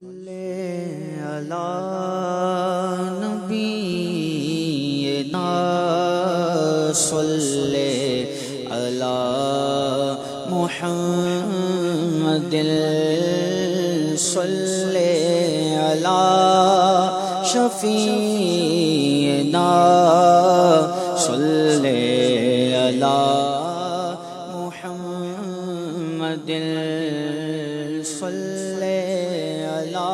صلی علی نبینا صلی علی محمد صلی علی شفیعنا صلی علی محمد صلی علی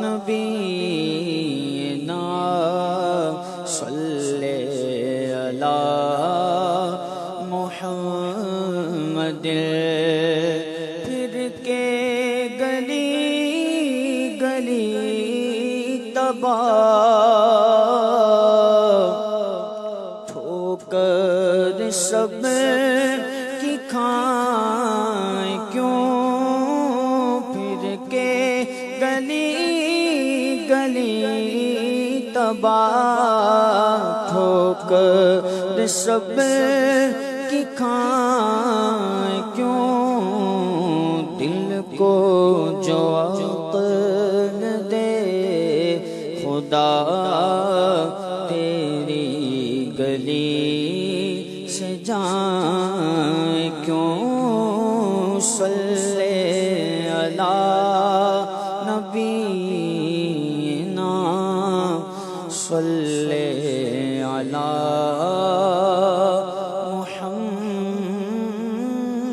نبینا صلی علی محمد پھر کے گلی گلی تباہ ٹھوکر سب کی کھائیں کیوں پھر کے گلی گلی تباہ ٹھوکر سب کی کھائیں کیوں دل کو جو عقل دے خدا تیری گلی سے جائیں کیوں صلی علی نبینا صلی علی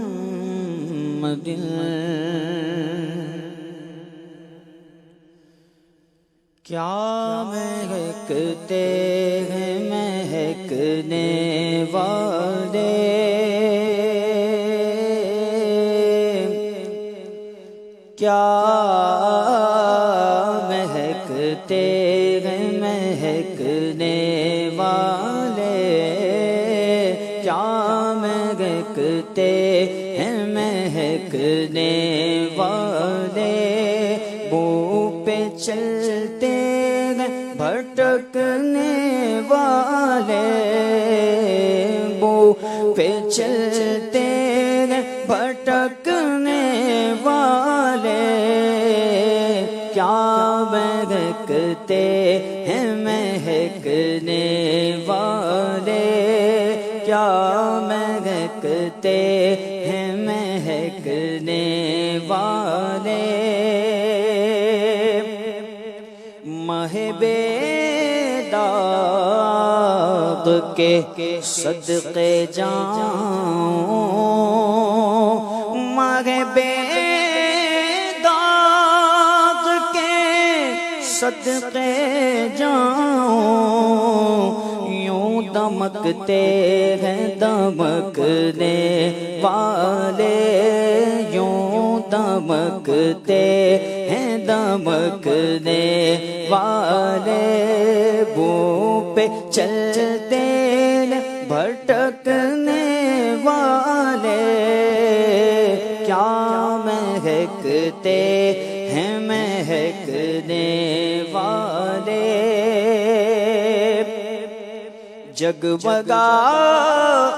محمد کیا مہکتے ہیں مہکنے والے کیا مہکتے ہیں مہکنے والے کیا مہکتے ہیں مہکنے والے بو پہ چلتے ہیں بھٹکنے والے بو پہ چلتے ہیں بھٹکنے والے کیا مہکتے ہیں مہکنے والے کیا مہکتے ہیں مہکنے والے مہ بیداغ کے صدقے جاؤں مہ بیداغ کے صدقے جاؤں یوں دمکتے ہیں دمکنے والے یوں دمکتے ہیں دمکنے والے بو پہ چلتے بھٹکنے والے کیا مہکتے ہیں مہکنے والے جگمگا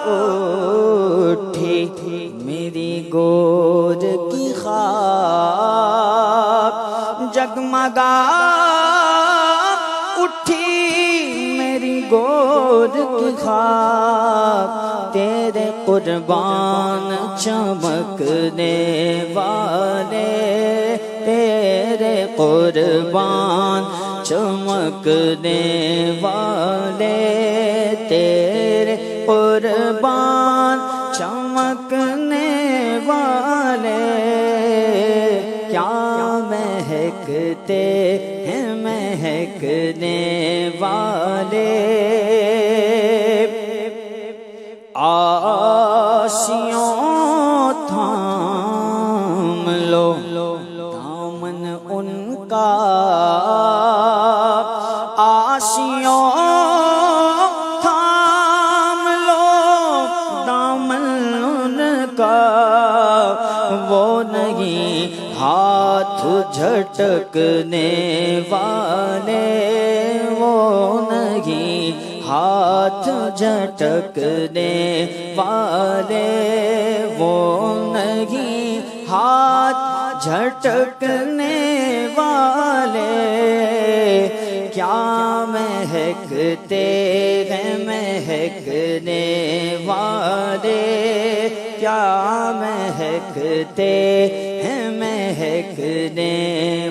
اٹھی میری گود کی خاک جگمگا اٹھی میری گود کی خاک تیرے قربان چمکنے والے تیرے قربان چمکنے والے تیرے قربان چمکنے والے کیا مہکتے ہیں مہکنے والے آسیوں تھام لو دامن ان کا آسیوں تھام لو دامن ان کا وہ نہیں ہاتھ جھٹکنے والے وہ نہیں ہاتھ جھٹکنے والے وہ نہیں ہاتھ جھٹکنے والے کیا مہکتے ہیں مہکنے والے کیا مہکتے ہیں مہکنے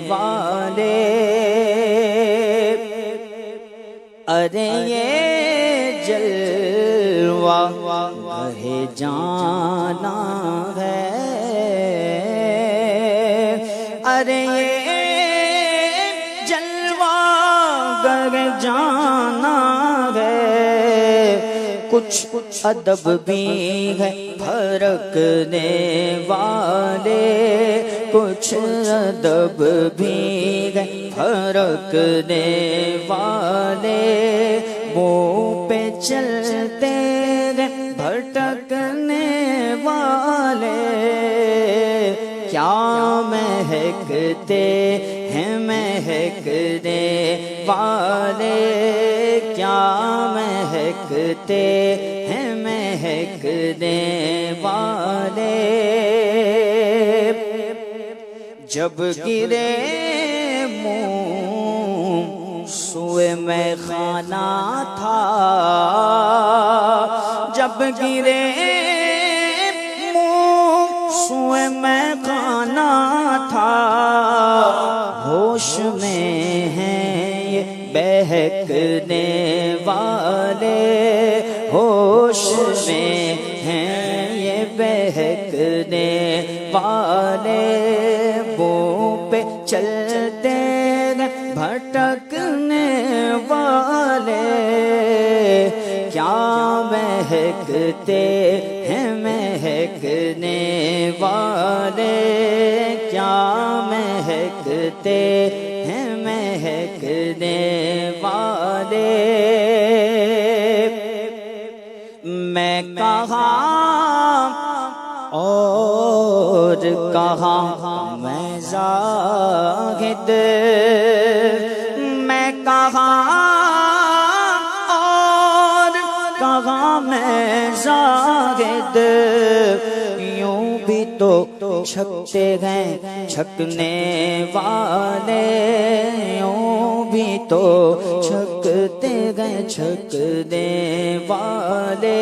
والے ارے یہ جلوہ گہ جانا ہے ارے یہ جلوہ گہ جانا ہے کچھ ادب بھی ہے پھرکنے والے کچھ ادب بھی ہے پھرکنے والے منہ پہ چلتے ہیں بھٹکنے والے کیا مہکتے ہیں مہکنے والے کیا مہکتے ہیں مہکنے والے جب گرے منہ سوئے میں خانہ تھا جب گرے منہ سوئے میں خانہ تھا ہوش میں ہیں یہ بہکنے والے ہوش میں ہیں یہ بہکنے والے منہ پہ چلتے بھٹکنے والے کیا مہکتے ہیں مہکنے والے کیا مہکتے ہیں مہکنے والے میں کہاں اور کہاں میں زاہد میں کہاں اور کہاں میں زاہد یوں بھی تو چھکتے ہیں چھکنے والے یوں بھی تو چھکتے ہیں چھکنے والے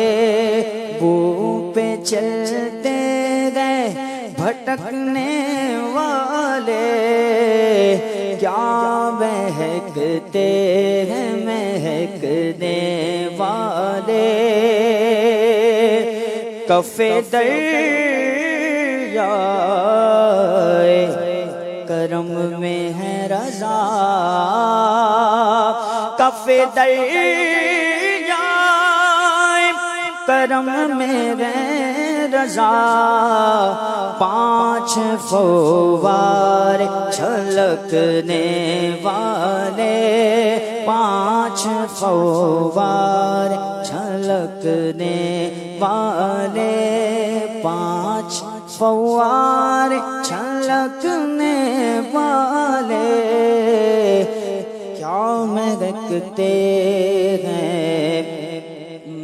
منہ پہ چلتے گئے بھٹکنے والے کیا مہکتے ہیں مہکنے والے کف دریائے کرم میں ہے رضا کف دریائے کرم میں ہے رضا پانچ فوار چھلکنے والے پانچ فوار چھلکنے والے پانچ فوار چھلکنے والے کیا مہکتے ہیں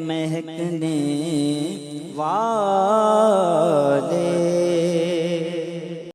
مہکنے والے